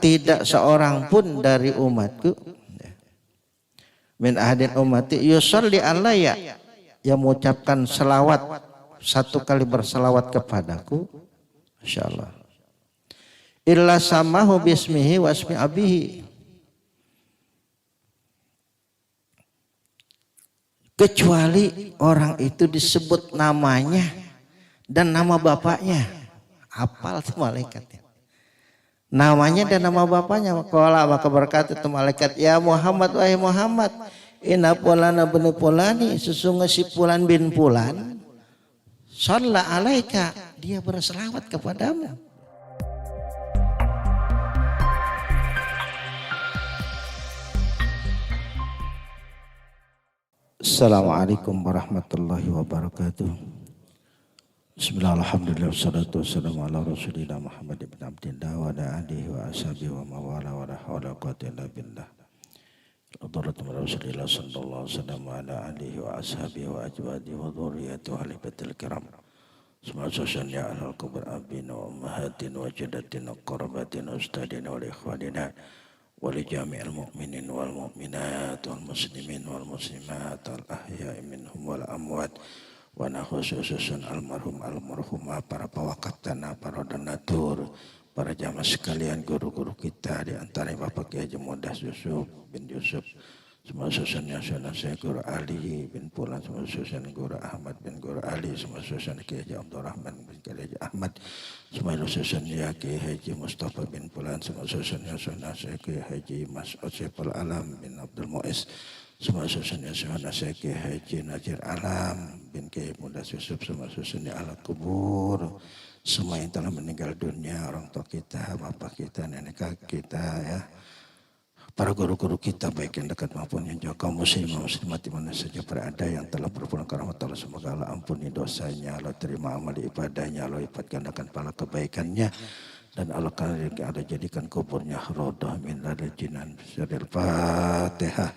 tidak seorang pun dari umatku min ahadin ummati yusalli alayya yang mengucapkan selawat satu kali berselawat kepadaku insyaallah illa samahu bismihi wasmi abihi kecuali orang itu disebut namanya dan nama bapaknya. Hafal tuh malaikatnya. Namanya dan nama bapaknya. Maka berkata itu malaikat, ya Muhammad, wahai Muhammad, inna pulana bin pulani, sesungguhnya si Pulan bin Pulan, shalla alaika, dia berselawat kepadamu. Assalamualaikum warahmatullahi wabarakatuh. Bismillahirrahmanirrahim. Wassalatu wassalamu ala Rasulillah Muhammad ibn Abdillah wa ala alihi wa ashabihi wa mawala wa la hawla wa quwwata illa billah. Hadratu Rasulillah sallallahu alaihi wasallam wa ala alihi wa ashabihi wa ajwadihi wa dhurriyyatihi wa alihi kiram. Semoga ya ahlul kubur abin wa ummahatin wa jaddatin wa qarabatin wa ustadin wa ikhwanina wa li jami'il mu'minin wal mu'minat wal muslimin wal muslimat al ahya'i minhum wal amwat. Wa khususan almarhumah para pewakat tanah, para donatur, para jamaah sekalian, guru-guru kita di antara Bapak Kiai Haji Mudas Yusuf bin Yusuf, semua susunnya saya Guru Ali bin Pulan, semua susun Guru Ahmad bin Guru Ali, semua susun Kiai Haji Abdurrahman bin Kiai Haji Ahmad, semua susun ya Kiai Haji Mustafa bin Pulan, semua susunnya saya Kiai Haji Mas'ud Saiful Alam bin Abdul Muiz, semua susunnya saya Kiai Haji Najir Alam bin Kiai Mudas Yusuf, semua susunnya ala kubur, semua yang telah meninggal dunia, orang tua kita, bapak kita, nenek kakek kita ya, para guru-guru kita baik yang dekat maupun yang jauh, kaum muslimah muslimat di mana saja berada yang telah berpulang ke rahmat Allah, semoga Allah ampuni dosanya, Allah terima amal ibadahnya, Allah lipat gandakan pahala kebaikannya, dan Allah ada jadikan kuburnya rodah min ladal jinan. Al-Fatihah.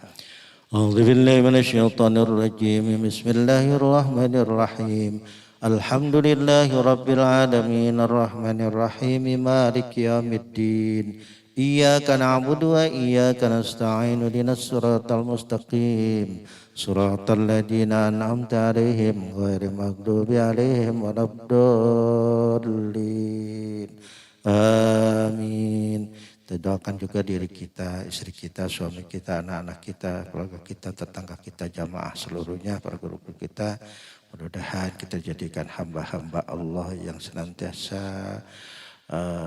A'udzu billahi minasyaitonir rajim. Bismillahirrahmanirrahim. Alhamdulillahi rabbil alamin arrahmanir rahim maliki yaumiddin. Iyyaka na'budu wa iyyaka nasta'in ihdinas siratal mustaqim. Siratal ladzina an'amta 'alaihim ghairil maghdubi 'alaihim waladdallin. Amin. Kita doakan juga diri kita, istri kita, suami kita, anak-anak kita, keluarga kita, tetangga kita, jamaah seluruhnya, para guru kita. Mudah-mudahan kita jadikan hamba-hamba Allah yang senantiasa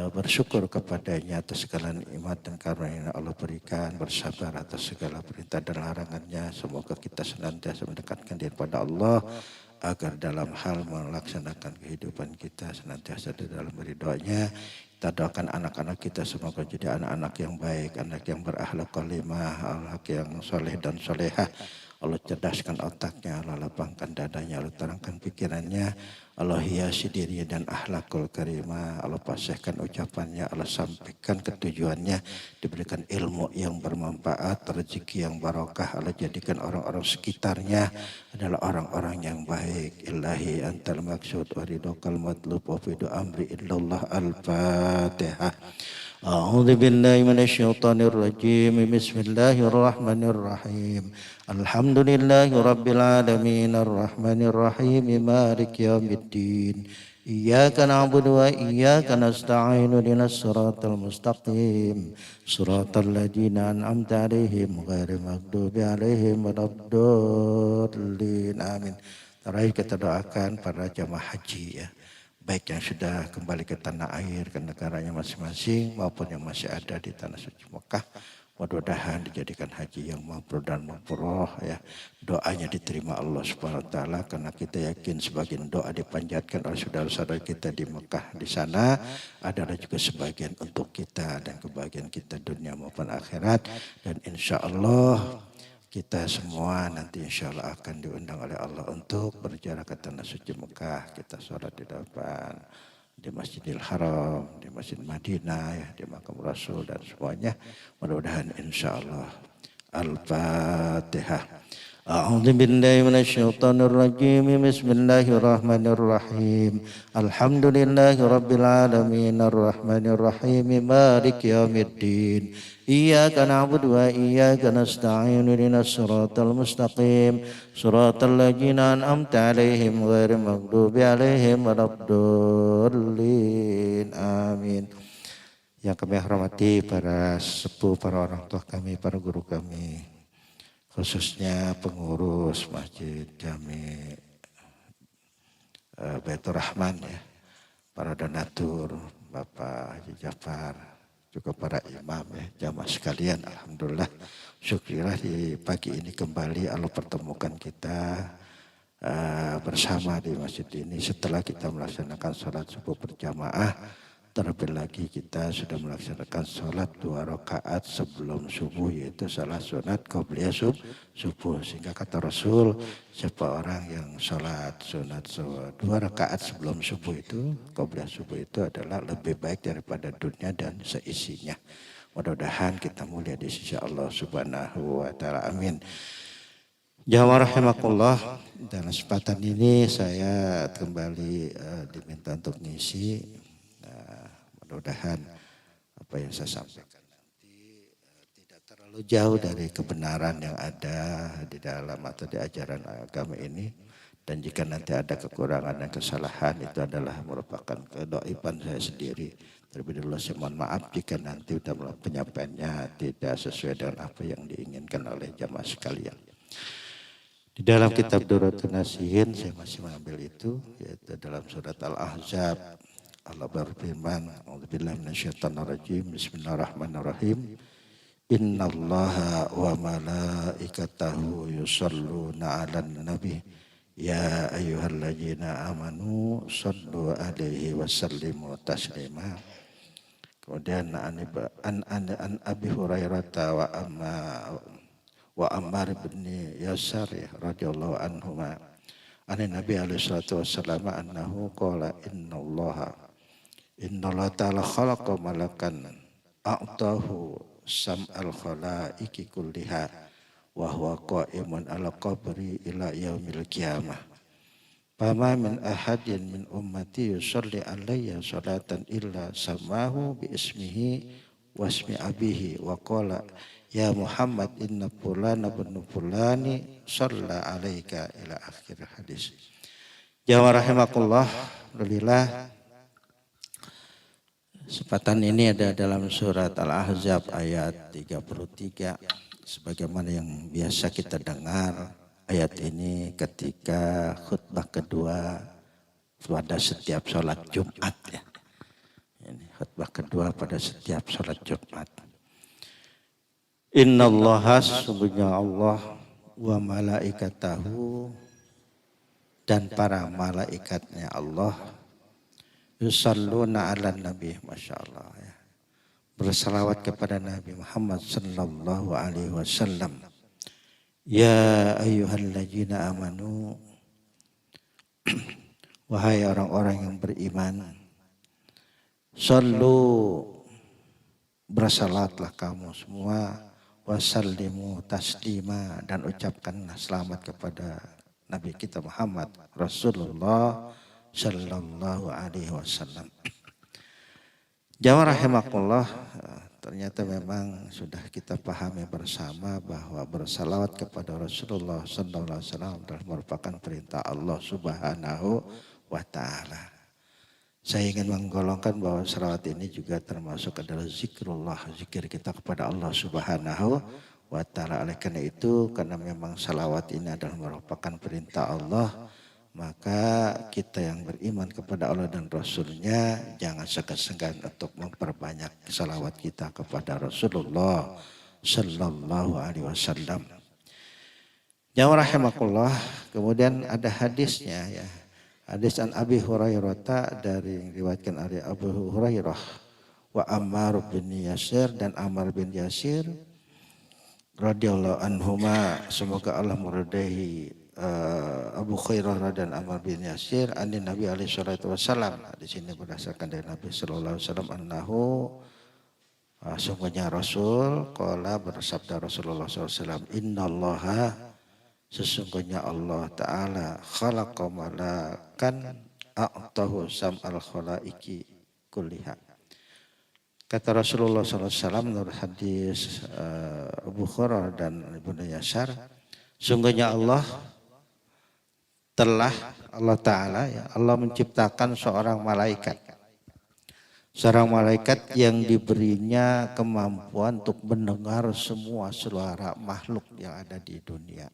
bersyukur kepadanya atas segala nikmat dan karunia yang Allah berikan, bersabar atas segala perintah dan larangannya. Semoga kita senantiasa mendekatkan diri pada Allah agar dalam hal melaksanakan kehidupan kita senantiasa di dalam ridhonya. Kita doakan anak-anak kita semoga jadi anak-anak yang baik, anak yang berakhlak karimah, anak yang soleh dan solehah. Allah cerdaskan otaknya, Allah lapangkan dadanya, Allah terangkan pikirannya, Allah hiasi dirinya dan akhlakul karimah, Allah fasihkan ucapannya, Allah sampaikan ketujuannya, diberikan ilmu yang bermanfaat, rezeki yang barokah, Allah jadikan orang-orang sekitarnya adalah orang-orang yang baik. Ilahi antal maksud wa ridhokal matlub wa fidu amri illallah. Al-Fatihah. A'udzu billahi minasyaitonir rajim. Bismillahirrahmanirrahim. Alhamdulillahi rabbil alamin arrahmanir rahim maliki yaumiddin. Iyyaka na'budu wa iyyaka nasta'in ihdinas siratal mustaqim. Siratal ladzina an'amta 'alaihim ghairil maghdubi 'alaihim waladdallin. Amin. Terakhir kita doakan para jamaah haji ya, baik yang sudah kembali ke tanah air, ke negaranya masing-masing, maupun yang masih ada di tanah suci Mekah. Mudah-mudahan dijadikan haji yang mabrur dan mabrur ya. Doanya diterima Allah Subhanahu wa taala karena kita yakin sebagian doa dipanjatkan oleh saudara-saudara kita di Mekah di sana adalah juga sebagian untuk kita dan kebahagiaan kita dunia maupun akhirat, dan insya Allah kita semua nanti insya Allah akan diundang oleh Allah untuk berjalan ke tanah suci Mekah. Kita sholat di depan, di Masjidil Haram, di Masjid Madinah, ya, di Makam Rasul dan semuanya. Mudah-mudahan insya Allah. Al-Fatihah. أعوذ بالله من الشيطان الرجيم بسم الله الرحمن الرحيم الحمد لله رب العالمين الرحمن الرحيم مالك يوم الدين إياك نعبد وإياك نستعين اهدنا الصراط المستقيم صراط الذين أنعمت عليهم غير المغضوب عليهم ولا الضالين آمين. Yang kami hormati para sepuh, para orang tua kami, para guru kami, khususnya pengurus Masjid Jami Baitur Rahman ya, para donatur, Bapak Haji Jafar, juga para imam ya, jamaah sekalian. Alhamdulillah, syukurlah di pagi ini kembali Allah pertemukan kita bersama di masjid ini setelah kita melaksanakan sholat subuh berjamaah. Terlebih lagi kita sudah melaksanakan sholat 2 rakaat sebelum subuh, yaitu salat sunat qobliyah subuh. Sehingga kata Rasul, siapa orang yang sholat sunat 2 rakaat sebelum subuh itu, qobliyah subuh itu adalah lebih baik daripada dunia dan seisinya. Mudah-mudahan kita mulia di sisi Allah Subhanahu wa Ta'ala. Amin. Jamaah rahimakumullah, dalam kesempatan ini saya kembali diminta untuk ngisi. Mudah-mudahan apa yang saya sampaikan nanti tidak terlalu jauh dari kebenaran yang ada di dalam atau di ajaran agama ini. Dan jika nanti ada kekurangan dan kesalahan, itu adalah merupakan kedoiban saya sendiri. Terlebih dahulu saya mohon maaf jika nanti penyampaiannya tidak sesuai dengan apa yang diinginkan oleh jamaah sekalian. Di dalam kitab Durratun Nasihin saya masih mengambil itu, yaitu dalam surat Al-Ahzab. Allah berfirman, A'udzubillahi minasyaitonirrajim, Bismillahirrahmanirrahim. Innallaha wa malaikatahu yusholluna 'alan nabi ya ayyuhalladzina amanu shallu 'alaihi wa sallimu taslima. Kemudian an Abi Hurairah wa Ammar bin Yasar radhiyallahu anhuma an Nabi alaihi salatu wasallam annahu qala Innallaha ta'ala khalaqa malakan a'tahu sam'al khalaiki kulliha wa huwa qa'imun ala qabri ila yaumil qiyamah. Fama min ahadin min ummati yusalli alayya salatan illa samahu bi ismihi wa ismi abihi wa qala ya Muhammad inna fulana bin fulani shalla alaika ila akhir hadis. Jamaah rahimakumullah, alhamdulillah. Kesempatan ini ada dalam surat Al-Ahzab ayat 33. Sebagaimana yang biasa kita dengar ayat ini ketika khutbah kedua pada setiap sholat Jumat ya. Ini khutbah kedua pada setiap sholat Jumat. Innallaha sesungguhnya Allah wa malaikatahu dan para malaikatnya Allah yusalluna 'alan nabi, Masya Allah ya, bersalawat kepada Nabi Muhammad sallallahu alaihi wasallam. Ya ayyuhalladzina amanu, wahai orang-orang yang beriman, sallu, bersalatlah kamu semua, wasallimu taslima, dan ucapkanlah selamat kepada Nabi kita Muhammad Rasulullah sallallahu alaihi wasallam. Jamaah rahimakumullah, ternyata memang sudah kita pahami bersama bahwa bersalawat kepada Rasulullah sallallahu alaihi wasallam adalah merupakan perintah Allah Subhanahu wa Ta'ala. Saya ingin menggolongkan bahwa salawat ini juga termasuk adalah zikrullah, zikir kita kepada Allah Subhanahu wa Ta'ala. Oleh karena itu, karena memang salawat ini adalah merupakan perintah Allah, maka kita yang beriman kepada Allah dan Rasulnya jangan segan-segan untuk memperbanyak salawat kita kepada Rasulullah sallallahu alaihi wasallam. Jamaah rahimakumullah, kemudian ada hadisnya ya. Hadis an Abi Hurairah, dari yang diriwayatkan oleh Abu Hurairah wa Ammar bin Yasir, dan Ammar bin Yasir radhiyallahu anhuma, semoga Allah meridai Abu Hurairah dan Ammar bin Yasir, ani Nabi alaihi salatu wasallam. Di sini berdasarkan dari Nabi sallallahu alaihi wasallam, annahu, sungguhnya Rasul qala, bersabda Rasulullah sallallahu alaihi wasallam, innallaha Sesungguhnya Allah Ta'ala khalaqa malakan a'tahu sam'al khalaiki kulliha. Kata Rasulullah SAW menurut hadis Abu Hurairah dan Ibnu Yasar, sungguhnya Allah Ta'ala ya, Allah menciptakan seorang malaikat. Seorang malaikat yang diberinya kemampuan untuk mendengar semua suara makhluk yang ada di dunia.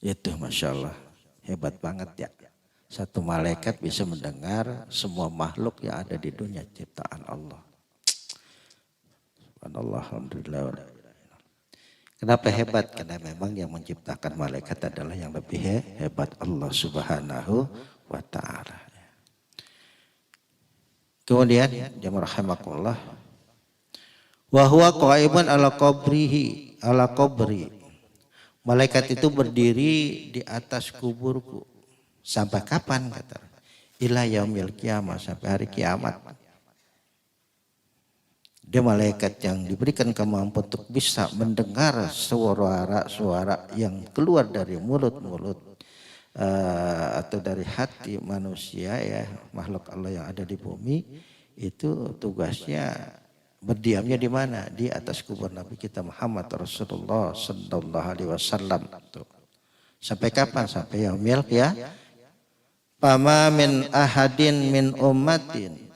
Itu Masya Allah, hebat banget ya. Satu malaikat bisa mendengar semua makhluk yang ada di dunia ciptaan Allah. Subhanallah, alhamdulillah. Kenapa hebat? Karena memang yang menciptakan malaikat adalah yang lebih hebat, Allah Subhanahu wa Ta'ala. Kemudian jamaah rahimakumullah, wa huwa qaimun ala qabri. Malaikat itu berdiri di atas kuburku. Sampai kapan kata? Ila yaumil qiyamah, sampai hari kiamat. Dia malaikat yang diberikan kemampuan untuk bisa mendengar suara-suara yang keluar dari mulut-mulut atau dari hati manusia ya, makhluk Allah yang ada di bumi. Itu tugasnya berdiamnya di mana? Di atas kubur Nabi kita Muhammad Rasulullah sallallahu alaihi wasallam. Sampai kapan? Sampai yaumil ya. Fama min ahadin min ummatin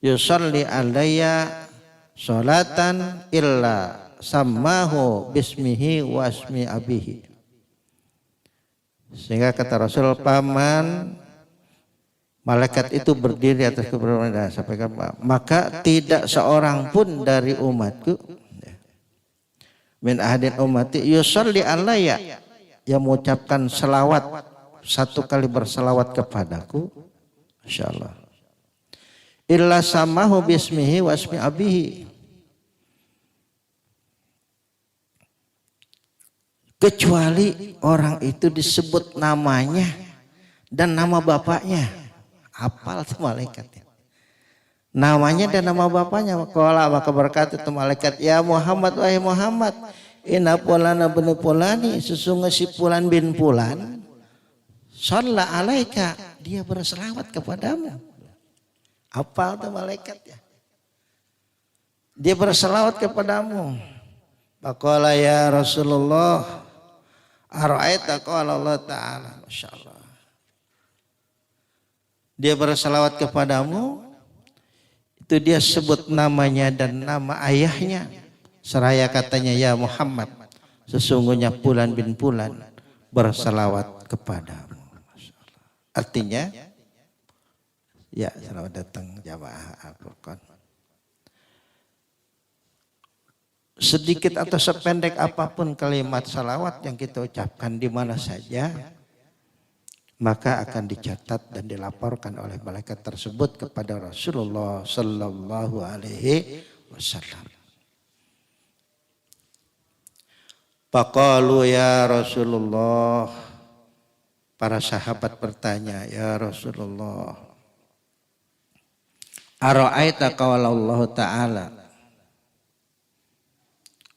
yusalli alayya sholatan illa sammahu bismihi wa ismi abihi. Sehingga kata Rasul, paman malaikat itu berdiri atas kuburan sampai kapan? Maka tidak seorang pun dari umatku min ahadin ummati yusalli alayya, yang mengucapkan selawat satu kali berselawat kepadaku, Masya Allah, illa samahu bismihi wa ismi abihi, kecuali orang itu disebut namanya dan nama bapaknya. Hafal tuh malaikatnya, namanya dan nama bapaknya. Maka berkata itu malaikat, ya Muhammad, wahai Muhammad, inna pulana bin pulani, sesungguhnya si Pulan bin Pulan shalla alaika, dia berselawat kepadamu. Hafal tuh malaikat ya, dia berselawat kepadamu. Faqala ya Rasulullah ara'aita qala Allah Ta'ala. Masya Allah, dia berselawat kepadamu, itu dia sebut namanya dan nama ayahnya, seraya katanya ya Muhammad, sesungguhnya Pulan bin Pulan berselawat kepadamu. Artinya, ya selamat datang jamaah Al-Furqan. Sedikit atau sependek apapun kalimat salawat yang kita ucapkan di mana saja, maka akan dicatat dan dilaporkan oleh malaikat tersebut kepada Rasulullah Sallallahu Alaihi Wasallam. Faqalu ya Rasulullah, para sahabat bertanya, ya Rasulullah, ara'aita qaulallahu ta'ala,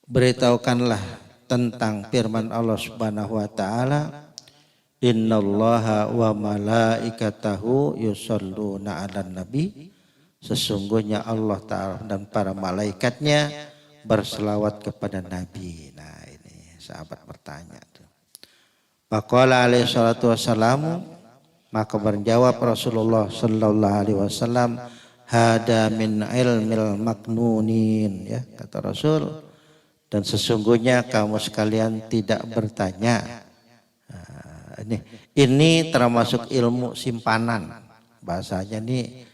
beritahukanlah tentang firman Allah Subhanahu wa taala, innallaha wa malaikatahu yusholluna 'alan nabi, sesungguhnya Allah Ta'ala dan para malaikatnya berselawat kepada Nabi. Nah ini sahabat bertanya tuh. Faqala alaihi salatu wassalamu, maka berjawab Rasulullah sallallahu alaihi wasallam, hada min ilmil maknunin, ya kata Rasul, dan sesungguhnya kamu sekalian tidak bertanya. Nah, ini termasuk ilmu simpanan, bahasanya ini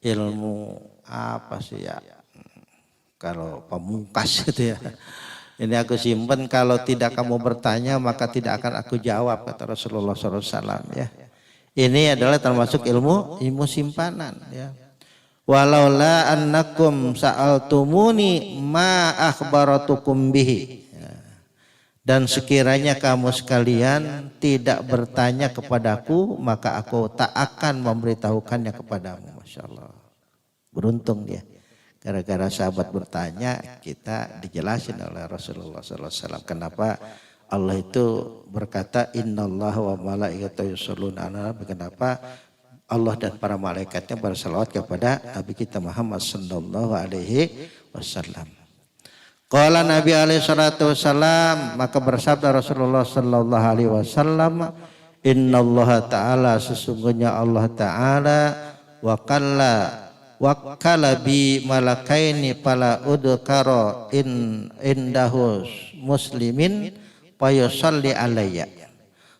ilmu apa sih ya, kalau pamungkas gitu ya. Ini aku simpan, kalau tidak kamu bertanya maka tidak akan aku jawab, kata Rasulullah SAW ya. Ini adalah termasuk ilmu simpanan ya. Walaula annakum sa'altumuni ma akhbaratukum bihi. Dan sekiranya kamu sekalian tidak bertanya kepadaku, maka aku tak akan memberitahukannya kepadamu. Masya Allah. Beruntung dia. Gara-gara sahabat bertanya, kita dijelasin oleh Rasulullah SAW. Kenapa Allah itu berkata Innallaha wa malaikatahu yusholluna 'alan nabi. Kenapa Allah dan para malaikatnya bersalawat kepada Nabi kita Muhammad sallallahu alaihi wasallam. Qala Nabi alaihi salatu wasallam, maka bersabda Rasulullah sallallahu alaihi wasallam, Innallaha ta'ala, sesungguhnya Allah Ta'ala wakala bi malakaini pala udkara indahu muslimin fayusalli alayya.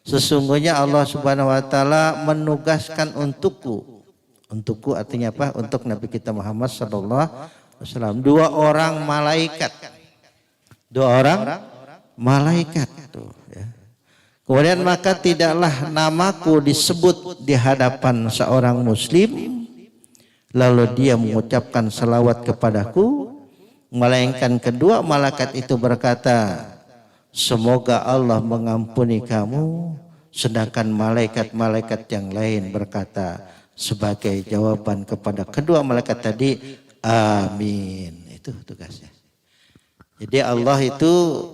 Sesungguhnya Allah Subhanahu wa taala menugaskan untukku artinya apa? Untuk Nabi kita Muhammad sallallahu alaihi wasallam dua orang malaikat tuh ya. Kemudian maka tidaklah namaku disebut di hadapan seorang muslim lalu dia mengucapkan salawat kepadaku, melainkan kedua malaikat itu berkata, semoga Allah mengampuni kamu, sedangkan malaikat-malaikat yang lain berkata sebagai jawaban kepada kedua malaikat tadi, amin. Itu tugasnya. Jadi Allah itu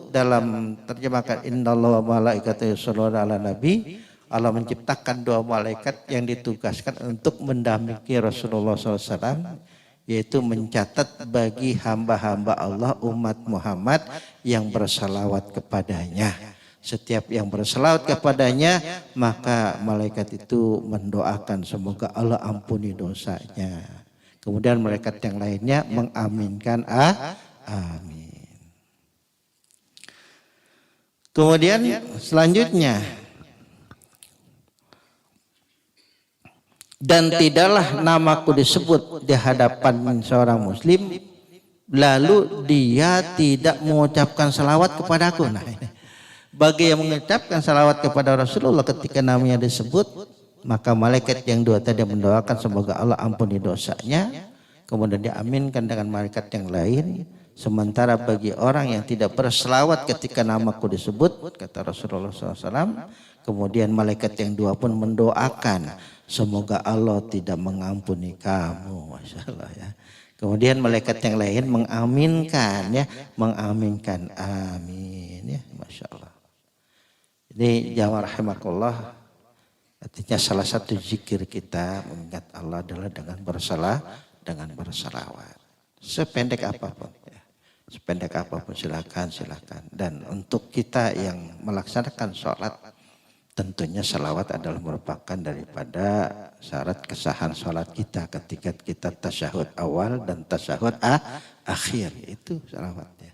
dalam terjemahkan Innallaha wa malaikatahu yusholluna 'alan nabi, Allah menciptakan dua malaikat yang ditugaskan untuk mendampingi Rasulullah SAW, yaitu mencatat bagi hamba-hamba Allah umat Muhammad yang bersalawat kepadanya. Setiap yang bersalawat kepadanya, maka malaikat itu mendoakan semoga Allah ampuni dosanya. Kemudian malaikat yang lainnya mengaminkan amin. Kemudian selanjutnya, dan tidaklah namaku disebut di hadapan seorang muslim lalu dia tidak mengucapkan salawat kepadaku. Nah, bagi yang mengucapkan salawat kepada Rasulullah ketika namanya disebut, maka malaikat yang dua tadi mendoakan semoga Allah ampuni dosanya, kemudian diaminkan dengan malaikat yang lain. Sementara bagi orang yang tidak berselawat ketika namaku disebut, kata Rasulullah SAW, kemudian malaikat yang dua pun mendoakan semoga Allah tidak mengampuni kamu, Masya Allah ya. Kemudian malaikat yang lain mengaminkan amin ya, Masya Allah. Ini jamaah rahimakumullah, artinya salah satu zikir kita mengingat Allah adalah dengan bersalawat. Sependek apapun ya. Sependek apapun silakan. Dan untuk kita yang melaksanakan sholat, tentunya salawat adalah merupakan daripada syarat kesahan sholat kita ketika kita tasyahud awal dan tasyahud akhir. Itu salawatnya.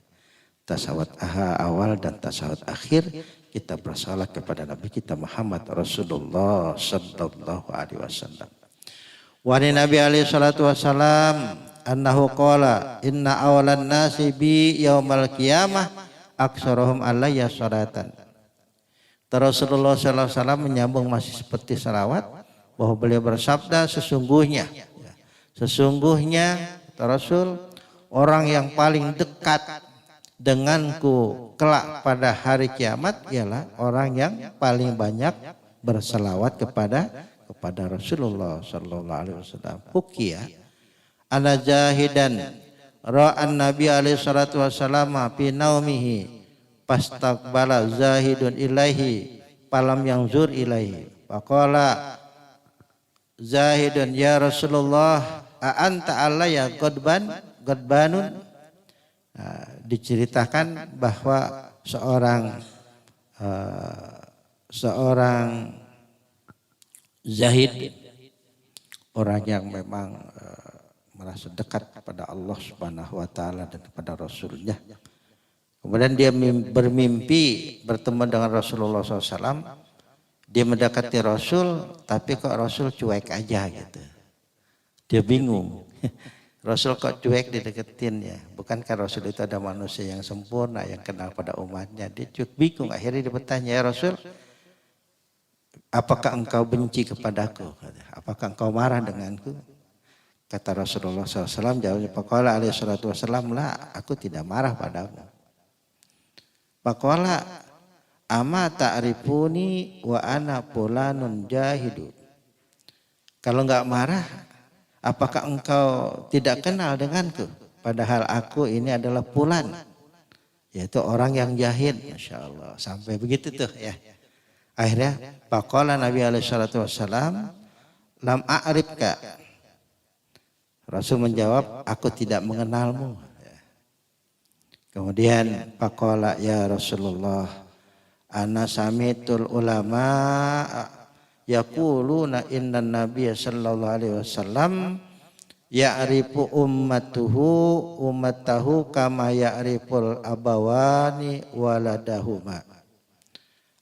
Tasyahud awal dan tasyahud akhir kita bersalat kepada Nabi kita Muhammad Rasulullah sallallahu alaihi wasallam. Wa Nabi alaihi salatu wasallam annahu qala inna awalan nasi bi yaumal qiyamah aksarohum alayya salatan. Rasulullah SAW menyambung masih seperti salawat, bahwa beliau bersabda sesungguhnya Rasul, orang yang paling dekat denganku kelak pada hari kiamat ialah orang yang paling banyak bersalawat kepada Rasulullah sallallahu alaihi wasallam. Hukia ana jahidan ra'an nabi alaihi salatu wasallam fi naumihi pastaqbala zahidun ilaihi palam yanzur ilaihi faqala zahidun ya Rasulullah a anta alayya qadbanun. Diceritakan bahwa seorang zahid, orang yang memang merasa dekat kepada Allah Subhanahu wa taala dan kepada Rasulnya. Kemudian dia bermimpi bertemu dengan Rasulullah SAW. Dia mendekati Rasul, tapi kok Rasul cuek aja gitu. Dia bingung. Rasul kok cuek dideketin ya. Bukankah Rasul itu ada manusia yang sempurna, yang kenal pada umatnya. Dia cuek bingung. Akhirnya dia bertanya, ya Rasul, apakah engkau benci kepadaku? Apakah engkau marah denganku? Kata Rasulullah SAW, jawabnya, Faqala alaihi salatu wassalam, la, aku tidak marah padamu. Faqala ama ta'rifuni wa ana fulanun jahidu. Kalau enggak marah, apakah engkau tidak kenal denganku? Padahal aku ini adalah Fulan, yaitu orang yang jahil. Masya Allah, sampai begitu tuh ya. Akhirnya faqala Nabi alaihi salatu wassalam, lam a'rifka. Rasul menjawab, aku tidak mengenalmu. Kemudian faqala ya Rasulullah, ana samitul ulama yaquluna innan nabiy sallallahu alaihi wasallam ya'rifu ummatahu kama ya'riful abawani waladahuma.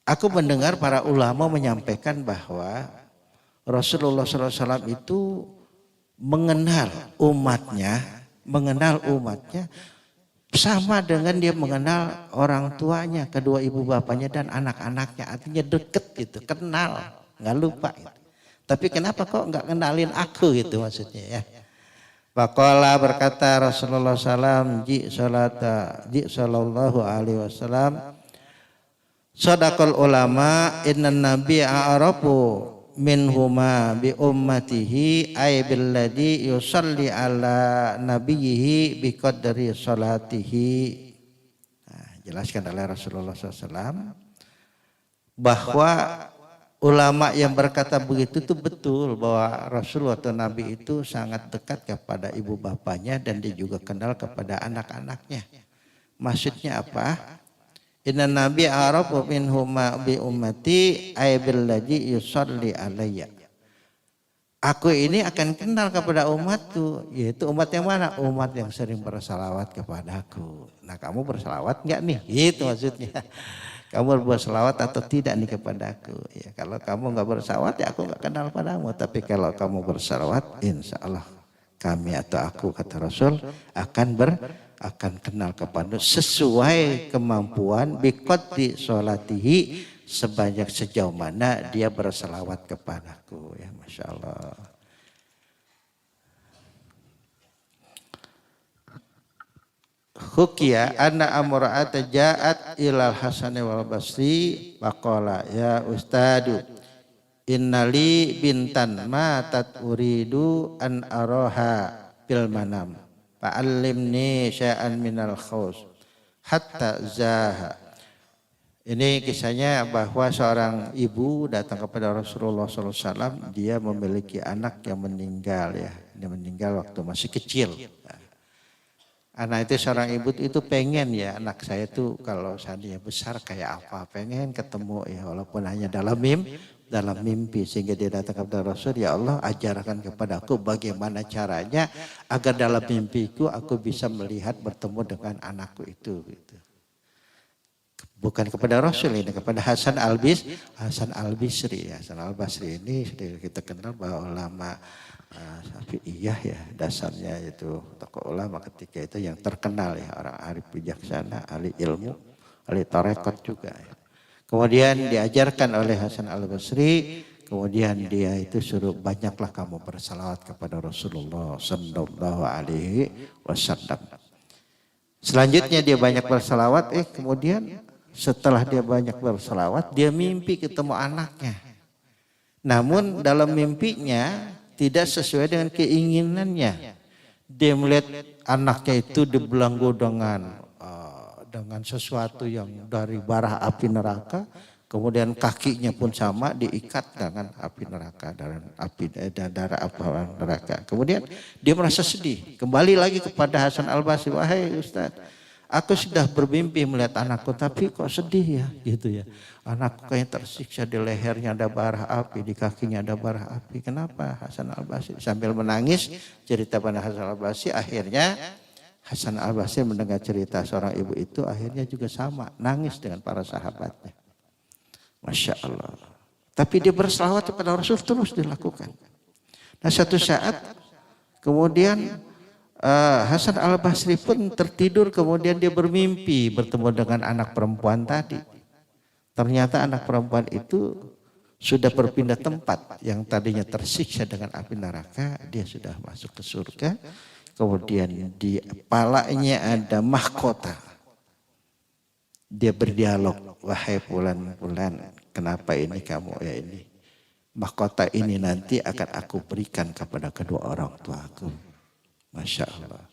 Aku mendengar para ulama menyampaikan bahwa Rasulullah SAW itu mengenal umatnya sama dengan dia mengenal orang tuanya, kedua ibu bapaknya dan anak-anaknya. Artinya deket gitu, kenal, nggak lupa. Gitu. Tapi kenapa kok nggak kenalin aku gitu maksudnya ya. Faqala berkata Rasulullah SAW, ji sallallahu alaihi wasallam, sadaqal ulama innan nabi a'rafu minhuma bi ummatihi ay billadhi yusalli ala nabiyhi bi qadri salatihi. Nah, jelaskan oleh Rasulullah SAW bahwa ulama yang berkata begitu itu betul, bahwa Rasulullah atau Nabi itu sangat dekat kepada ibu bapaknya dan dia juga kenal kepada anak-anaknya. Maksudnya apa? Inna nabi arafu minhuma bi ummati ay billadhi yusalli alayya. Aku ini akan kenal kepada umatku, yaitu umat yang mana? Umat yang sering bersalawat kepadaku. Nah, kamu bersalawat enggak nih? Itu maksudnya. Kamu bersalawat atau tidak nih kepadaku? Ya, kalau kamu enggak bersalawat ya aku enggak kenal padamu. Tapi kalau kamu bersalawat, insya Allah kami atau aku, kata Rasul, akan kenal kepada sesuai kemampuan biqadri sholatihi, sebanyak sejauh mana dia berselawat kepadaku. Ya, Masya Allah. Hukiya anna amra'ata ja'at ilal Hasan wal Basri faqala ya ustadu innali bintan matat uridu an araha bil manam fa'allimni syai'an minal khaus hatta zaha. Ini kisahnya bahwa seorang ibu datang kepada Rasulullah SAW. Dia memiliki anak yang meninggal ya. Dia meninggal waktu masih kecil. Anak itu, seorang ibu itu pengen ya, anak saya tuh kalau seandainya besar kayak apa, pengen ketemu ya, walaupun hanya dalam mimpi. Sehingga dia datang kepada Rasul, ya Allah ajarkan kepada aku bagaimana caranya agar dalam mimpiku aku bisa melihat bertemu dengan anakku itu. Gitu. Bukan kepada Rasul ini, kepada Hasan al-Bisri. Hasan al-Basri ini kita kenal bahwa ulama Syafi'iyah ya, dasarnya itu tokoh ulama ketika itu yang terkenal ya, orang arif bijaksana, ahli ilmu, ahli tarekat juga ya. Kemudian diajarkan oleh Hasan al-Basri, kemudian dia itu suruh banyaklah kamu bersalawat kepada Rasulullah sallallahu alaihi wasallam. Selanjutnya dia banyak bersalawat, kemudian setelah dia banyak bersalawat, dia mimpi ketemu anaknya. Namun dalam mimpinya tidak sesuai dengan keinginannya. Dia melihat anaknya itu dibelenggu dengan sesuatu yang dari bara api neraka. Kemudian kakinya pun sama diikat dengan api neraka, darah api neraka. Kemudian dia merasa sedih. Kembali lagi kepada Hasan al-Basri, wahai Ustaz, aku sudah bermimpi melihat anakku, tapi kok sedih ya, gitu ya. Anakku kayak tersiksa, di lehernya ada bara api, di kakinya ada bara api. Kenapa? Hasan al-Basri sambil menangis cerita pada Hasan al-Basri. Akhirnya Hasan al-Basri mendengar cerita seorang ibu itu, akhirnya juga sama, nangis dengan para sahabatnya. Masya Allah. Tapi dia berselawat kepada Rasul terus dilakukan. Nah, satu saat kemudian Hasan al-Basri pun tertidur, kemudian dia bermimpi bertemu dengan anak perempuan tadi. Ternyata anak perempuan itu sudah berpindah tempat, yang tadinya tersiksa dengan api neraka, dia sudah masuk ke surga. Kemudian di kepalanya ada mahkota. Dia berdialog, wahai fulan, kenapa ini kamu ya ini? mahkota ini nanti akan aku berikan kepada kedua orang tuaku. Masya Allah.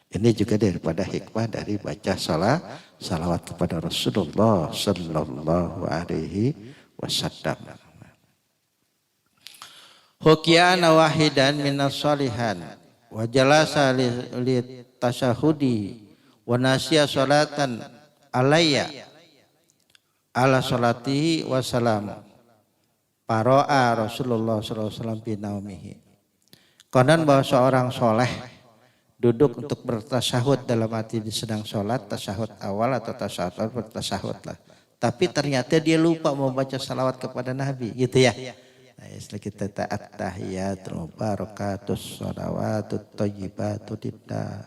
Ini juga daripada hikmah dari baca salawat kepada Rasulullah sallallahu alaihi wasallam. Hukyana wahidan minas solihan wa jalasa li tasyahudi wa nasiya salatan alayya ala salatihi wa salam. Paro'a Rasulullah SAW binaumihi. Konon bahwa seorang soleh duduk untuk bertasyahud dalam arti sedang sholat, tasyahud awal atau tasyahud bertasyahud lah. Tapi ternyata dia lupa membaca salawat kepada Nabi, gitu ya. Nah, istilah kita taat tahiyatul barakatus salawatut thayyibatut lillah.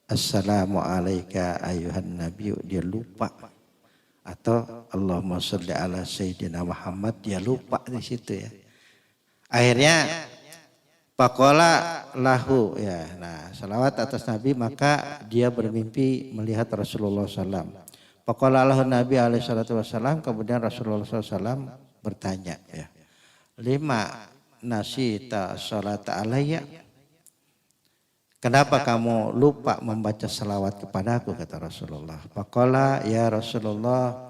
Assalamu alayka ayuhan nabiy, dia lupa. Atau Allahumma sholli ala sayyidina Muhammad, dia lupa di situ ya. Akhirnya faqala lahu ya. Nah, salawat atas Nabi, maka dia bermimpi melihat Rasulullah SAW. Faqala lahu Nabi alaihi salatu wasallam, kemudian Rasulullah SAW bertanya ya. Lima nasita salat alayya. Kenapa kamu lupa membaca salawat kepadaku, kata Rasulullah. Faqala ya Rasulullah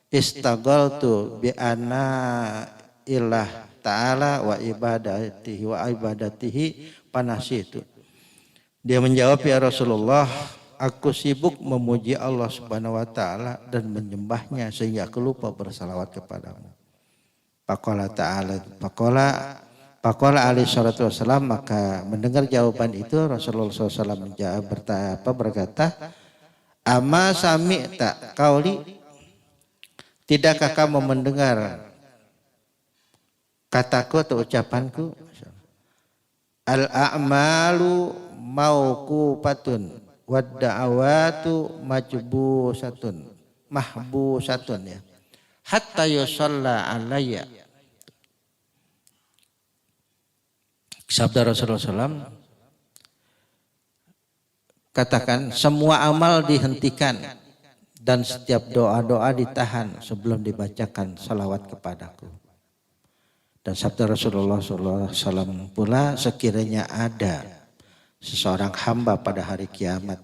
istaghaltu bi anna ilah ta'ala wa ibadatihi panasitu. Dia menjawab, ya Rasulullah, aku sibuk memuji Allah Subhanahu wa taala dan menyembahnya sehingga aku lupa bersalawat kepadamu. Faqala ta'ala Faqala alaihi salatu wassalam, maka mendengar jawaban itu Rasulullah SAW berkata, Ama sami'ta qauli, tidakkah kamu mendengar kataku atau ucapanku? Al-a'malu mauqufatun wad da'awatu mahbusatun ya. Hatta yusalla alayya. Sabda Rasulullah SAW, katakan semua amal dihentikan dan setiap doa-doa ditahan sebelum dibacakan salawat kepadaku. Dan sabda Rasulullah SAW pula, sekiranya ada seseorang hamba pada hari kiamat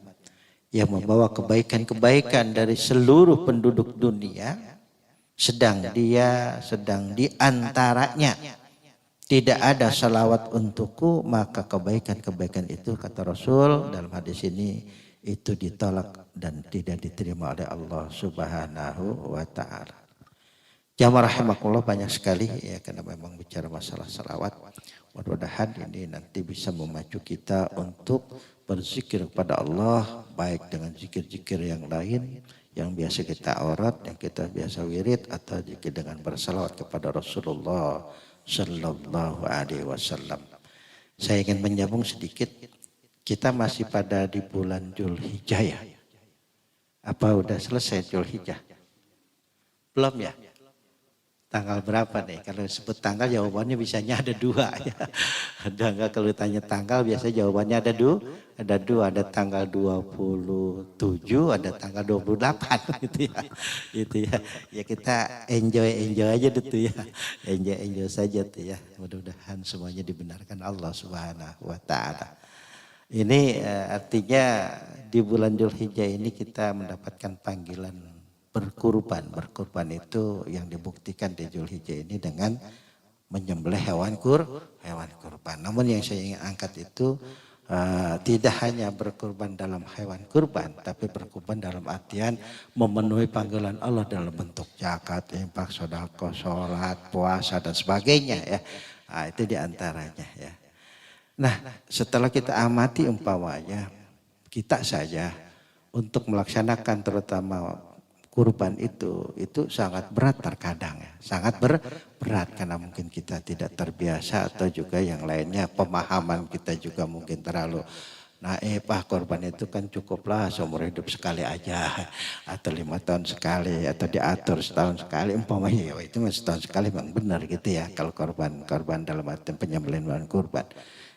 yang membawa kebaikan-kebaikan dari seluruh penduduk dunia, sedang di antaranya tidak ada salawat untukku, maka kebaikan-kebaikan itu, kata Rasul dalam hadis ini, itu ditolak dan tidak diterima oleh Allah Subhanahu wa ta'ala. Jamaah rahimakumullah, banyak sekali ya, karena memang bicara masalah salawat. Mudah-mudahan ini nanti bisa memacu kita untuk berzikir kepada Allah, baik dengan zikir-zikir yang lain yang biasa kita aurat, yang kita biasa wirid, atau zikir dengan bersalawat kepada Rasulullah Sallallahu Alaihi Wasallam. Saya ingin menyambung sedikit. Kita masih pada di bulan Dzulhijjah ya. Apa udah selesai Dzulhijjah? Belum ya? Tanggal berapa nih? Kalau sebut tanggal jawabannya biasanya ada dua ya. Ada enggak, kalau tanya tanggal biasa jawabannya ada dua. Ada tanggal 27, ada tanggal 28 gitu ya. Gitu ya. Ya kita enjoy aja gitu ya. Enjoy saja tuh ya. Mudah-mudahan semuanya dibenarkan Allah Subhanahu wa taala. Ini artinya di bulan Dzulhijjah ini kita mendapatkan panggilan berkurban. Berkurban itu yang dibuktikan di Dzulhijjah ini dengan menyembelih hewan kurban. Namun yang saya ingin angkat itu tidak hanya berkurban dalam hewan kurban, tapi berkurban dalam artian memenuhi panggilan Allah dalam bentuk zakat, infak, sedekah, sholat, puasa dan sebagainya ya. Nah, itu diantaranya ya. Nah, setelah kita amati umpamanya kita saja untuk melaksanakan terutama kurban itu sangat berat terkadang ya. Sangat berat karena mungkin kita tidak terbiasa, atau juga yang lainnya pemahaman kita juga mungkin terlalu naif. Korban itu kan cukuplah seumur hidup sekali aja, atau 5 tahun sekali, atau diatur setahun sekali umpamanya ya, itu setahun sekali memang benar gitu ya. Kalau korban dalam arti penyembelihan kurban.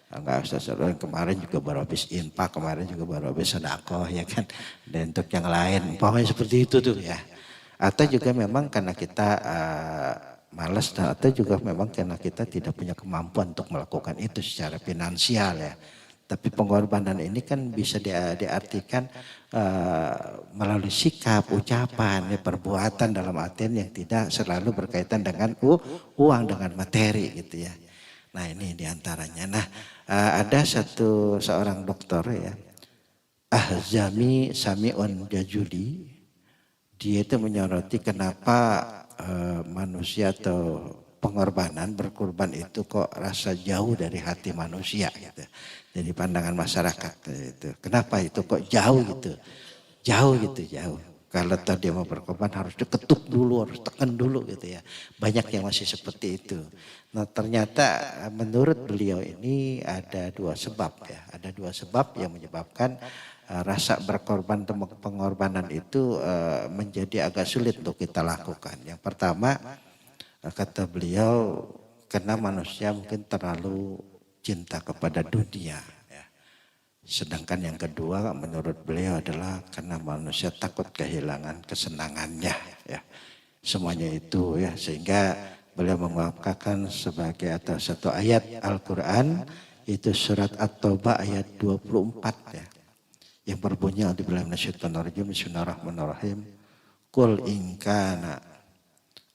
Enggak usah seluruh, kemarin juga baru habis infak, kemarin juga baru habis sedekah ya kan. Dan untuk yang lain umpamanya seperti itu tuh ya. Atau juga memang karena kita malas atau juga memang karena kita tidak punya kemampuan untuk melakukan itu secara finansial ya. Tapi pengorbanan ini kan bisa diartikan melalui sikap, ucapan, ya, perbuatan dalam artian yang tidak selalu berkaitan dengan uang, dengan materi gitu ya. Nah ini diantaranya. Nah ada seorang dokter ya, Ahzami Sami'un Jajuli, dia itu menyoroti kenapa manusia atau pengorbanan berkorban itu kok rasa jauh dari hati manusia gitu. Jadi pandangan masyarakat itu. Kenapa itu kok jauh gitu? Jauh gitu, jauh. Kalau tadi mau berkorban harus diketuk dulu, harus tekan dulu gitu ya. Banyak yang masih seperti itu. Nah ternyata menurut beliau ini ada dua sebab ya. Ada dua sebab yang menyebabkan rasa berkorban atau pengorbanan itu menjadi agak sulit untuk kita lakukan. Yang pertama kata beliau karena manusia mungkin terlalu cinta kepada dunia. Ya. Sedangkan yang kedua menurut beliau adalah karena manusia takut kehilangan kesenangannya. Ya. Semuanya itu ya sehingga beliau mengungkapkan sebagai atau satu ayat Al-Quran itu surat At-Taubah ayat 24 ya. Yang berbunyi Bismillahirrahmanirrahim. Qul in kana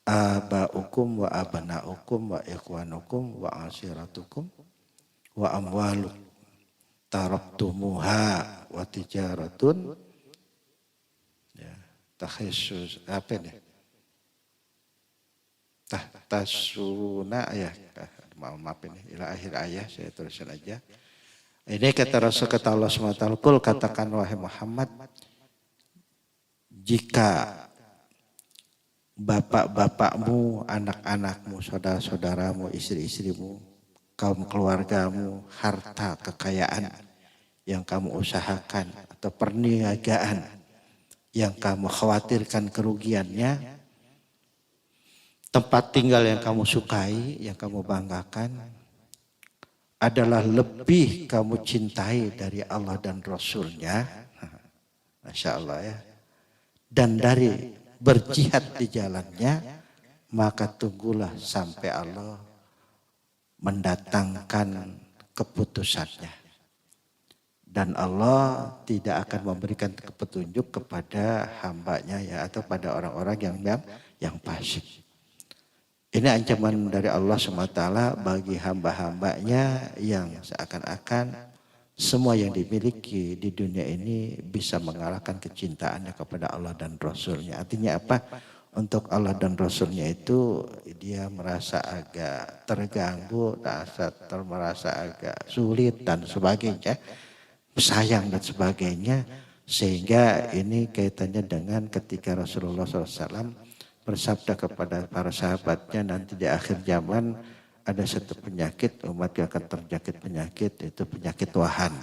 aba'ukum wa abana'ukum wa ikhwanukum wa asiratukum wa amwalu taraktumuha wa tijaratun ya takhisus apa ini tasuna ya maaf ini ila akhir ayat saya tulisan aja. Ini kata Rasul kata Allah SWT, Qul katakan wahai Muhammad, jika bapak-bapakmu, anak-anakmu, saudara-saudaramu, istri-istrimu, kaum keluargamu, harta, kekayaan yang kamu usahakan atau perniagaan yang kamu khawatirkan kerugiannya, tempat tinggal yang kamu sukai, yang kamu banggakan, adalah lebih kamu cintai dari Allah dan Rasulnya. Masya Allah ya. Dan dari berjihad di jalannya, maka tunggulah sampai Allah mendatangkan keputusannya. Dan Allah tidak akan memberikan petunjuk kepada hambanya ya atau pada orang-orang yang fasik. Ini ancaman dari Allah SWT bagi hamba-hambanya yang seakan-akan semua yang dimiliki di dunia ini bisa mengalahkan kecintaannya kepada Allah dan Rasulnya. Artinya apa? Untuk Allah dan Rasulnya itu dia merasa agak terganggu, merasa agak sulit dan sebagainya. Sayang dan sebagainya. Sehingga ini kaitannya dengan ketika Rasulullah SAW bersabda kepada para sahabatnya nanti di akhir zaman ada satu penyakit umat yang akan terjangkit penyakit itu penyakit wahan.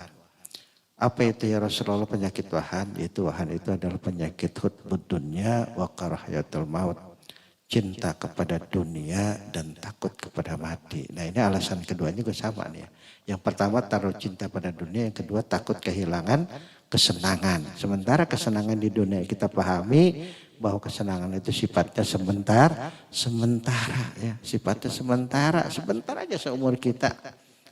Apa itu ya Rasulullah penyakit wahan? Wahan itu adalah penyakit hutbud dunya wa karahiyatul maut. Cinta kepada dunia dan takut kepada mati. Nah ini alasan keduanya juga sama nih ya. Yang pertama taruh cinta pada dunia, yang kedua takut kehilangan kesenangan. Sementara kesenangan di dunia kita pahami bahwa kesenangan itu sifatnya sementara ya, sifatnya sebentar aja seumur kita,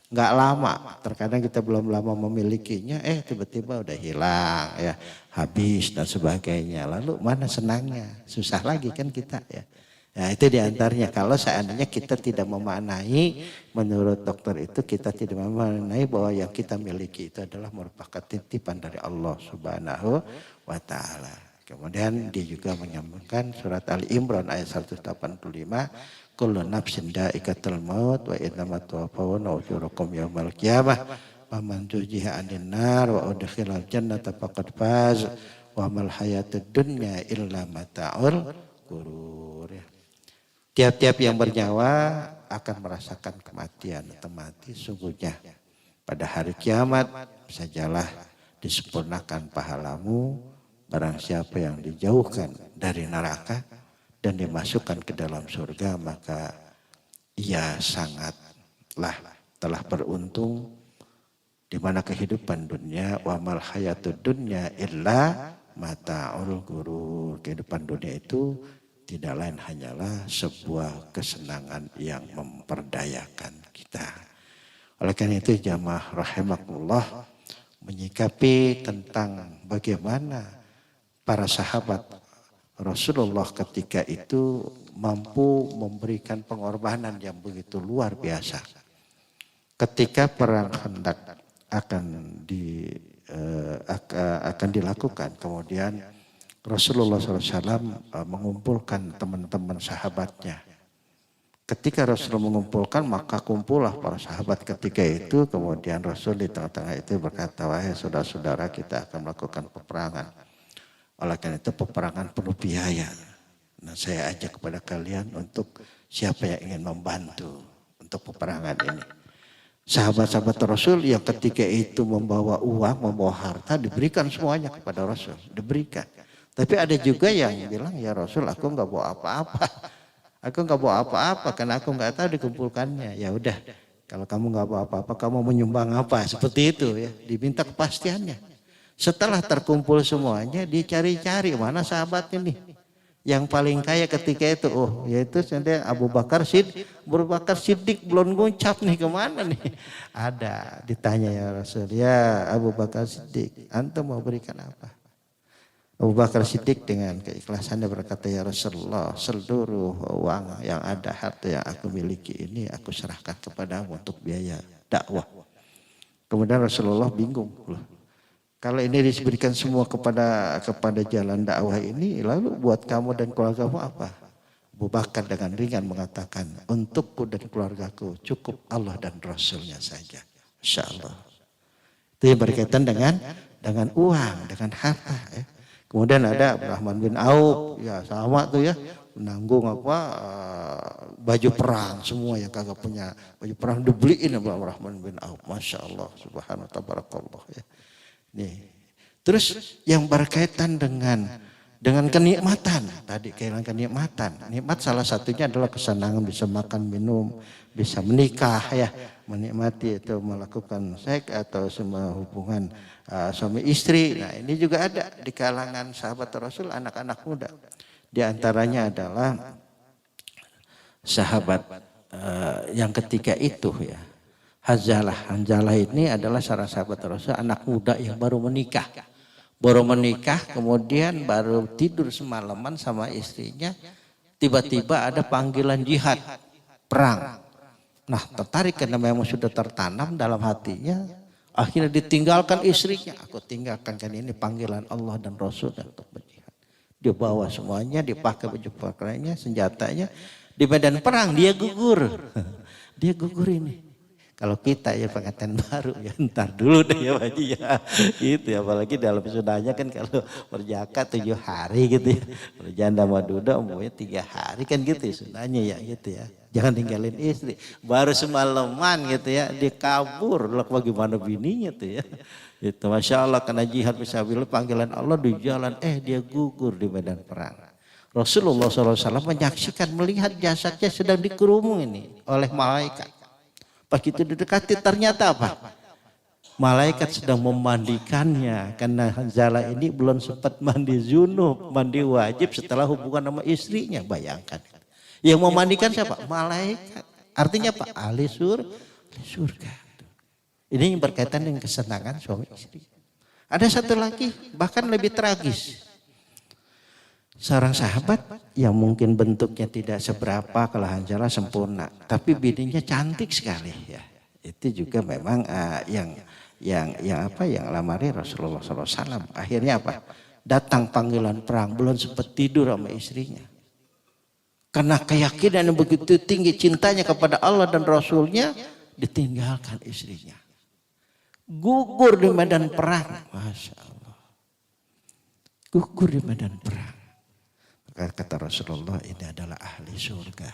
nggak lama. Terkadang kita belum lama memilikinya, tiba-tiba udah hilang ya, habis dan sebagainya. Lalu mana senangnya? Susah lagi kan kita ya. Nah itu diantaranya kalau seandainya kita tidak memaknai, menurut dokter itu kita tidak memaknai bahwa yang kita miliki itu adalah merupakan titipan dari Allah Subhanahu wa Ta'ala. Kemudian dia juga menyambungkan surat Ali Imran ayat 185. Kullu nafsin dha'iqatul maut wa innama tuwaffawna ujurakum yaumal qiyamah. Faman zuhziha 'anil nar wa udkhilal jannata faqad faz wa mal hayatud dunya illa mata'ul ghurur. Tiap-tiap yang bernyawa akan merasakan kematian atau mati sungguhnya. Pada hari kiamat sajalah disempurnakan pahalamu. Barang siapa yang dijauhkan dari neraka dan dimasukkan ke dalam surga maka ia sangatlah telah beruntung di mana kehidupan dunia wa mal hayatud dunya illa mata'ul ghurur. Kehidupan dunia itu tidak lain hanyalah sebuah kesenangan yang memperdayakan kita. Oleh karena itu jamaah rahimakumullah, menyikapi tentang bagaimana para sahabat Rasulullah ketika itu mampu memberikan pengorbanan yang begitu luar biasa. Ketika perang Khandaq akan dilakukan, kemudian Rasulullah SAW mengumpulkan teman-teman sahabatnya. Ketika Rasul mengumpulkan, maka kumpullah para sahabat ketika itu. Kemudian Rasul di tengah-tengah itu berkata, wahai saudara-saudara, kita akan melakukan peperangan. Oleh karena itu peperangan penuh biaya. Nah, saya ajak kepada kalian untuk siapa yang ingin membantu untuk peperangan ini. Sahabat-sahabat Rasul yang ketika itu membawa uang, membawa harta, diberikan semuanya kepada Rasul. Diberikan. Tapi ada juga yang bilang, ya Rasul, aku enggak bawa apa-apa. Aku enggak bawa apa-apa karena aku enggak tahu dikumpulkannya. Ya udah, kalau kamu enggak bawa apa-apa, kamu menyumbang apa? Seperti itu ya, diminta kepastiannya. Setelah terkumpul semuanya, dicari-cari mana sahabat ini yang paling kaya ketika itu. Oh, yaitu Abu Bakar Siddiq belum ngucap nih, kemana nih? Ada, ditanya ya Rasul, ya Abu Bakar Siddiq, antum mau berikan apa? Abu Bakar Siddiq dengan keikhlasannya berkata, ya Rasulullah, seluruh uang yang ada, harta yang aku miliki ini aku serahkan kepadamu untuk biaya dakwah. Kemudian Rasulullah bingung, loh, kalau ini diberikan semua kepada jalan dakwah ini, lalu buat kamu dan keluargamu apa? Abu Bakar dengan ringan mengatakan, untukku dan keluargaku cukup Allah dan Rasulnya saja. Insya Allah. Itu yang berkaitan dengan uang, dengan harta. Ya. Kemudian ada Abdurrahman bin Auf, ya sama tuh ya, menanggung baju perang, semua yang kagak punya baju perang dibeliin sama Abdurrahman bin Auf. Masya Allah, subhanahu tabarakallah ya. Nih. Terus yang berkaitan dengan kenikmatan, tadi kehilangan kenikmatan. Nikmat salah satunya adalah kesenangan bisa makan, minum, bisa menikah ya, menikmati itu melakukan seks atau semua hubungan suami istri. Nah, ini juga ada di kalangan sahabat Rasul, anak-anak muda. Di antaranya adalah sahabat yang ketika itu ya, Hanzalah ini adalah seorang sahabat Rasul, anak muda yang baru menikah. Kemudian baru tidur semalaman sama istrinya, tiba-tiba ada panggilan jihad, perang. Nah, tertarik karena memang sudah tertanam dalam hatinya, akhirnya ditinggalkan istrinya. Aku tinggalkan, kan ini panggilan Allah dan Rasul untuk berjihad. Dia bawa semuanya, dipakai baju pakaiannya, senjatanya, di medan perang dia gugur. Dia gugur ini. Kalau kita ya pengantin baru ya ntar dulu deh ya Pak Haji ya. Itu ya, apalagi dalam sunahnya kan kalau berjaka 7 hari gitu ya. Berjanda sama duda umumnya 3 hari kan gitu ya sunahnya ya gitu ya. Jangan tinggalin istri. Baru semalaman gitu ya, dia kabur. Lalu bagaimana bininya tuh ya. Itu Masya Allah, karena jihad fisabilillah panggilan Allah di jalan, dia gugur di medan perang. Rasulullah SAW menyaksikan, melihat jasadnya sedang dikerumung ini oleh malaikat. Pas itu didekati ternyata apa? Malaikat sedang memandikannya karena Hanzalah ini belum sempat mandi junub, mandi wajib setelah hubungan sama istrinya. Bayangkan. Yang memandikan siapa? Malaikat. Artinya apa? Ahli surga. Ini yang berkaitan dengan kesenangan suami istri. Ada satu lagi bahkan lebih tragis. Seorang sahabat yang mungkin bentuknya tidak seberapa, kalau Hanzalah sempurna, tapi bininya cantik sekali ya. Itu juga memang yang lamari Rasulullah SAW. Akhirnya apa? Datang panggilan perang, belum sempat tidur sama istrinya. Karena keyakinan yang begitu tinggi, cintanya kepada Allah dan Rasulnya, ditinggalkan istrinya. Gugur di medan perang. Masya Allah. Gugur di medan perang. Kata Rasulullah, ini adalah ahli surga.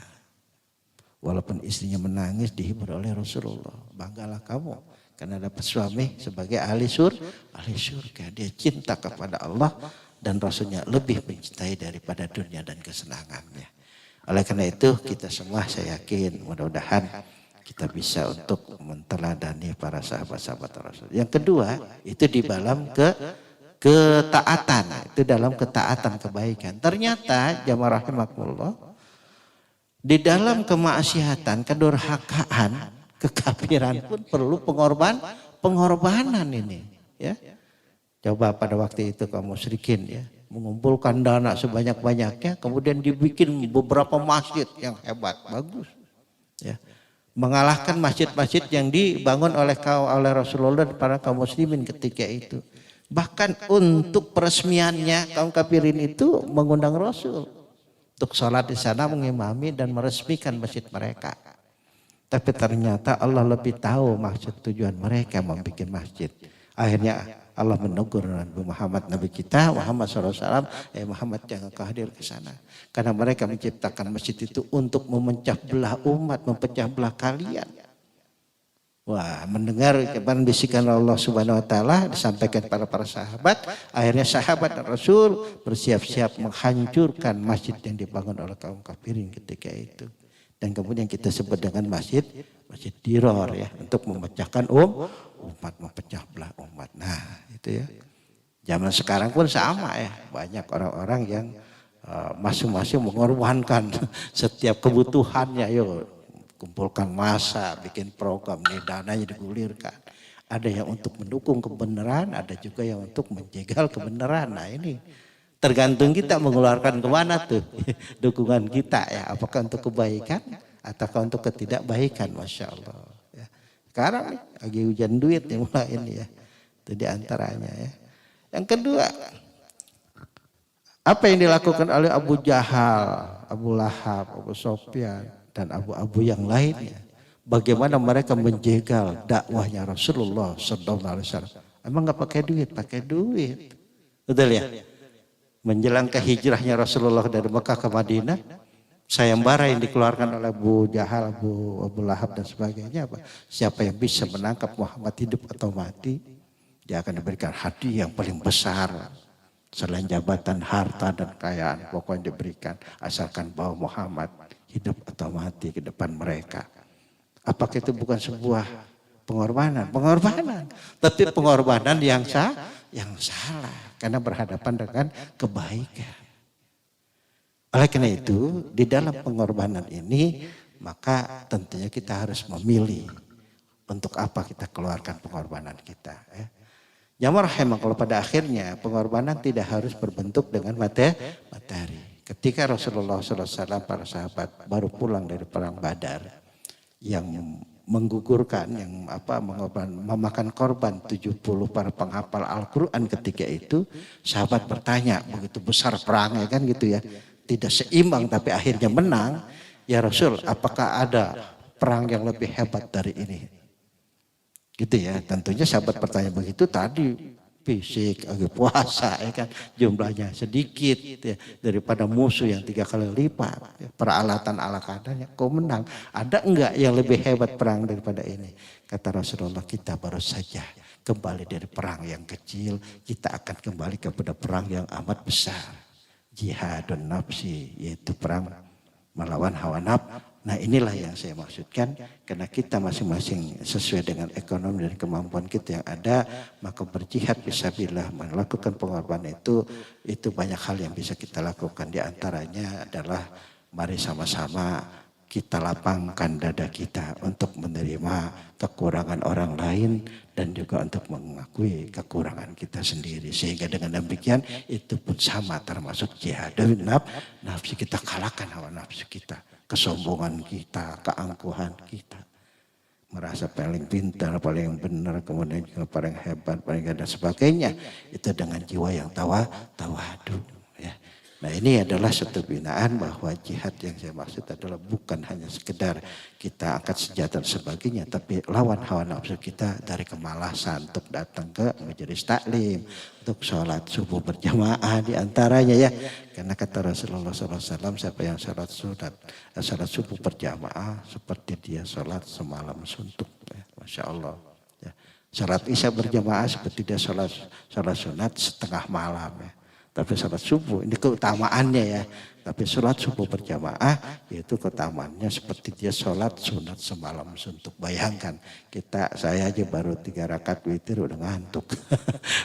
Walaupun istrinya menangis, dihibur oleh Rasulullah. Banggalah kamu karena dapat suami sebagai ahli surga. Dia cinta kepada Allah dan Rasulnya, lebih mencintai daripada dunia dan kesenangannya. Oleh karena itu kita semua, saya yakin mudah-mudahan kita bisa untuk menteladani para sahabat-sahabat Rasul. Yang kedua itu di dalam ketaatan, itu dalam ketaatan kebaikan. Ternyata jamaah rahimakumullah, di dalam kemaksiatan, kedurhakaan, kekafiran pun perlu pengorbanan ini, ya. Coba pada waktu itu kaum musyrikin ya, mengumpulkan dana sebanyak-banyaknya, kemudian dibikin beberapa masjid yang hebat, bagus, ya. Mengalahkan masjid-masjid yang dibangun oleh Rasulullah dan para kaum muslimin ketika itu. Bahkan untuk peresmiannya kaum kafirin itu mengundang Rasul untuk sholat di sana, mengimami dan meresmikan masjid mereka. Tapi ternyata Allah lebih tahu maksud tujuan mereka membuat masjid. Akhirnya Allah menegur Nabi Muhammad, Nabi kita Muhammad SAW, Muhammad jangan kau hadir ke sana. Karena mereka menciptakan masjid itu untuk memecah belah umat, memecah belah kalian. Wah, mendengar bisikan Allah Subhanahu Wa Taala disampaikan pada para sahabat. Akhirnya sahabat dan Rasul bersiap-siap menghancurkan masjid yang dibangun oleh kaum kafirin ketika itu. Dan kemudian kita sebut dengan masjid Diror ya, untuk memecahkan umat, memecah belah umat. Nah itu ya. Zaman sekarang pun sama ya, banyak orang-orang yang masing-masing mengorbankan setiap kebutuhannya. Yuk kumpulkan massa, bikin program, nih dananya digulirkan. Ada yang untuk mendukung kebenaran, ada juga yang untuk menjegal kebenaran. Nah ini tergantung kita mengeluarkan kemana tuh dukungan kita ya. Apakah untuk kebaikan ataukah untuk ketidakbaikan, Masya Allah. Ya. Sekarang nih, lagi hujan duit nih mulai ini ya. Itu diantaranya ya. Yang kedua, apa yang dilakukan oleh Abu Jahal, Abu Lahab, Abu Sofyan, dan abu-abu yang lainnya. Bagaimana mereka menjegal dakwahnya Rasulullah SAW. Emang gak pakai duit? Pakai duit. Betul ya? Menjelang ke hijrahnya Rasulullah dari Mekah ke Madinah, sayembara yang dikeluarkan oleh Abu Jahal, Abu Lahab dan sebagainya apa? Siapa yang bisa menangkap Muhammad hidup atau mati, dia akan diberikan hadiah yang paling besar. Selain jabatan, harta dan kekayaan, pokoknya diberikan asalkan bawa Muhammad hidup atau mati ke depan mereka. Apakah itu bukan sebuah pengorbanan? Pengorbanan, tapi pengorbanan yang salah karena berhadapan dengan kebaikan. Oleh karena itu, di dalam pengorbanan ini maka tentunya kita harus memilih untuk apa kita keluarkan pengorbanan kita. Jamaah rahimah, kalau pada akhirnya pengorbanan tidak harus berbentuk dengan materi. Ketika Rasulullah SAW, para sahabat baru pulang dari perang Badar, yang menggugurkan, yang memakan korban 70 para penghafal Al-Quran ketika itu, sahabat bertanya, begitu besar perangnya kan gitu ya, tidak seimbang tapi akhirnya menang. Ya Rasul, apakah ada perang yang lebih hebat dari ini? Gitu ya, tentunya sahabat bertanya begitu tadi. Fisik, puasa, ya kan, jumlahnya sedikit ya, daripada musuh yang 3 kali lipat. Ya, peralatan ala kadarnya, kau menang. Ada enggak yang lebih hebat perang daripada ini? Kata Rasulullah, kita baru saja kembali dari perang yang kecil, kita akan kembali kepada perang yang amat besar. Jihadun nafsi, yaitu perang melawan hawa nafsu. Nah inilah yang saya maksudkan, karena kita masing-masing sesuai dengan ekonomi dan kemampuan kita yang ada, maka berjihad fisabilillah, melakukan pengorbanan itu banyak hal yang bisa kita lakukan. Di antaranya adalah mari sama-sama kita lapangkan dada kita untuk menerima kekurangan orang lain dan juga untuk mengakui kekurangan kita sendiri. Sehingga dengan demikian itu pun sama termasuk jihad. Dan nafsu kita kalahkan hawa nafsu kita. Kesombongan kita, keangkuhan kita. Merasa paling pintar, paling benar, kemudian juga paling hebat, paling dan sebagainya. Itu dengan jiwa yang tawadu. Ya. Nah ini adalah satu binaan bahwa jihad yang saya maksud adalah bukan hanya sekedar kita angkat senjata dan sebagainya, tapi lawan hawa nafsu kita dari kemalasan untuk datang ke majelis taklim, untuk sholat subuh berjamaah di antaranya ya. Karena kata Rasulullah SAW, siapa yang sholat subuh berjamaah seperti dia sholat semalam suntuk. Ya. Masya Allah. Ya. Sholat isya berjamaah seperti dia sholat sunat setengah malam ya. Tapi sholat subuh ini keutamaannya ya. Tapi sholat subuh berjamaah yaitu keutamaannya seperti dia sholat sunat semalam suntuk. Bayangkan saya aja baru 3 rakaat witir udah ngantuk.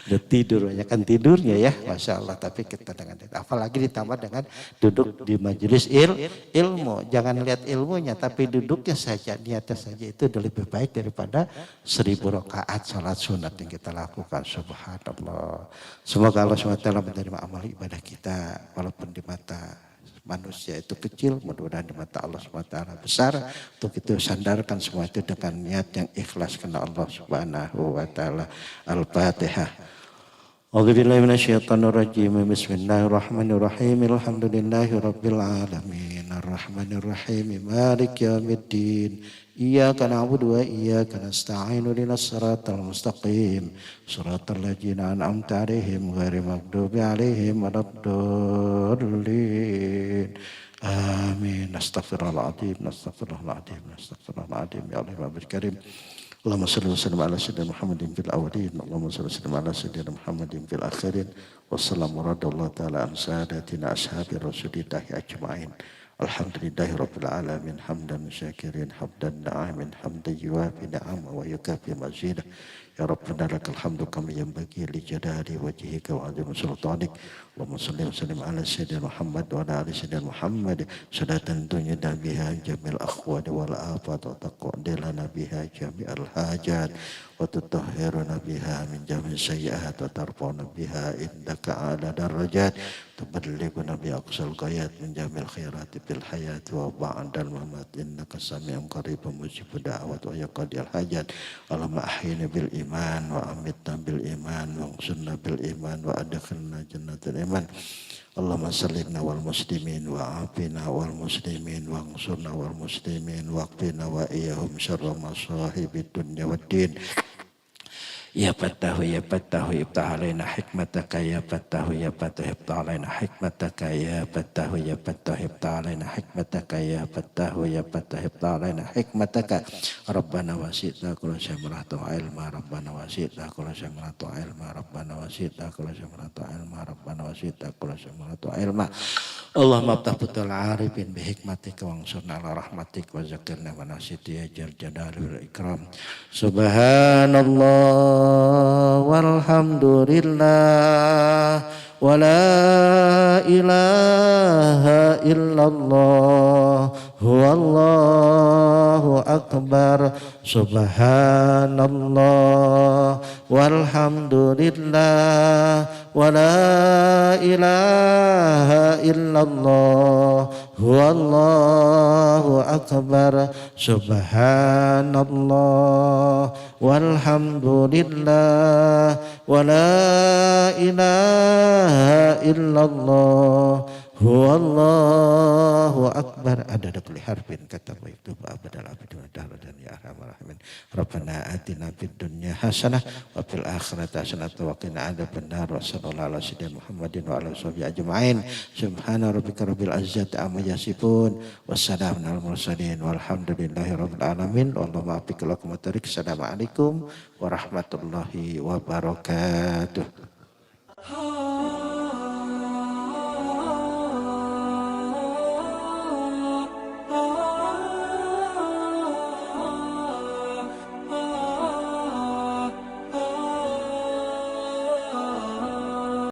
Udah tidur aja kan tidurnya ya Masya Allah. Tapi kita dengan apalagi ditambah dengan duduk di majelis ilmu. Jangan lihat ilmunya tapi duduknya saja, niatnya saja itu udah lebih baik daripada 1000 rakaat sholat sunat yang kita lakukan. Subhanallah. Semoga Allah SWT menerima amal ibadah kita walaupun di mata manusia itu kecil, mudah-mudahan di mata Allah SWT besar. Untuk itu sandarkan semua itu dengan niat yang ikhlas karena Allah Subhanahu wa taala. Al-Fatihah. A'udzubillahi minasyaitonir rajim. Bismillahirrahmanirrahim. Alhamdulillahi rabbil alamin. Arrahmanir rahim. Maliki yaumiddin. Iyyaka na'budu wa iyyaka nasta'in. Ihdinas siratal mustaqim. Siratal ladzina an'amta 'alaihim ghairil maghdubi 'alaihim waladdallin. Amin. Astaghfirullahaladzim. Astaghfirullahaladzim. Astaghfirullahaladzim. Ya Allah Rabbul Karim. Allahumma salli wa sallim ala sayyidina Muhammadin fil awwalin. Allahumma salli wa sallim ala sayyidina Muhammadin fil akhirin. Wassalamu radallahu ta'ala an sadatina ashabi rasulillahi ajma'in. Alhamdulillahi rabbil alamin hamdan syakirin hamdan na'imin hamdan yuwafi ni'ama wa yukafi mazidah. Ya Rabbana lakal hamdu kama yanbaghi li jalali wajhika wa 'azimi sultanik. Allahumma shalli wa sallim ala sayyidina Muhammad wa ala ali sayyidina Muhammad salatan tunyida biha jamil akhwani wal afat wa taqaddilana biha jami'al hajat wa tutahhiruna biha min jami'is sayyi'at wa tarfa'una biha indaka 'ala darajat tuballighuna bi aqsal ghayat min jamil khairati fil hayat wa ba'dal mamat innaka sami'un qaribun mujibud da'wat wa yaqdil hajat. Allahumma ahyina bil iman wa amitna bil iman wa sunna bil iman wa adkhilna jannatal iman. Allahumma sallimna wal muslimin wa afina wal muslimin wa ansurna wal muslimin wa qina wa iyahum syarra masahibid dunya waddin. Ya Fattahu ya Fattahu iftah alaina hikmataka ya Fattahu ya Fattahu iftah alaina hikmataka ya Fattahu ya Fattahu iftah alaina hikmataka ya Fattahu ya Fattahu iftah alaina hikmataka. Rabbana wasi'ta kulla syai'in rahmatan wa ilma. Rabbana wasi'ta kulla syai'in rahmatan wa ilma. Rabbana wasi'ta kulla syai'in rahmatan wa ilma. Rabbana wasi'ta kulla syai'in rahmatan wa ilma. Allahumma aftah futul arifin bi hikmatika wa ansurna ala rahmatik wa zakirna manasiti ya jal jalali wal ikram. Subhanallah walhamdulillah wa la ilaha illallah huwallahu akbar. Subhanallah walhamdulillah wa la ilaha illallah huwallahu akbar. Subhanallah walhamdulillah wa la ilaha illallah huwallahu akbar. Ada kulli harfin kata itu abadal abidun dan ya arhamar rahimin. Rabbana atina fid dunya hasanah wa fil akhirati hasanah wa qina adzabannar. Wa sallallahu ala sayyidina Muhammadin wa ala sahbihi ajma'in. Subhana rabbika rabbil izzati amma yasifun. Wassalamun alal mursalin walhamdulillahi rabbil alamin. Allahumma afiq lakum wa tarik. Assalamualaikum warahmatullahi wabarakatuh.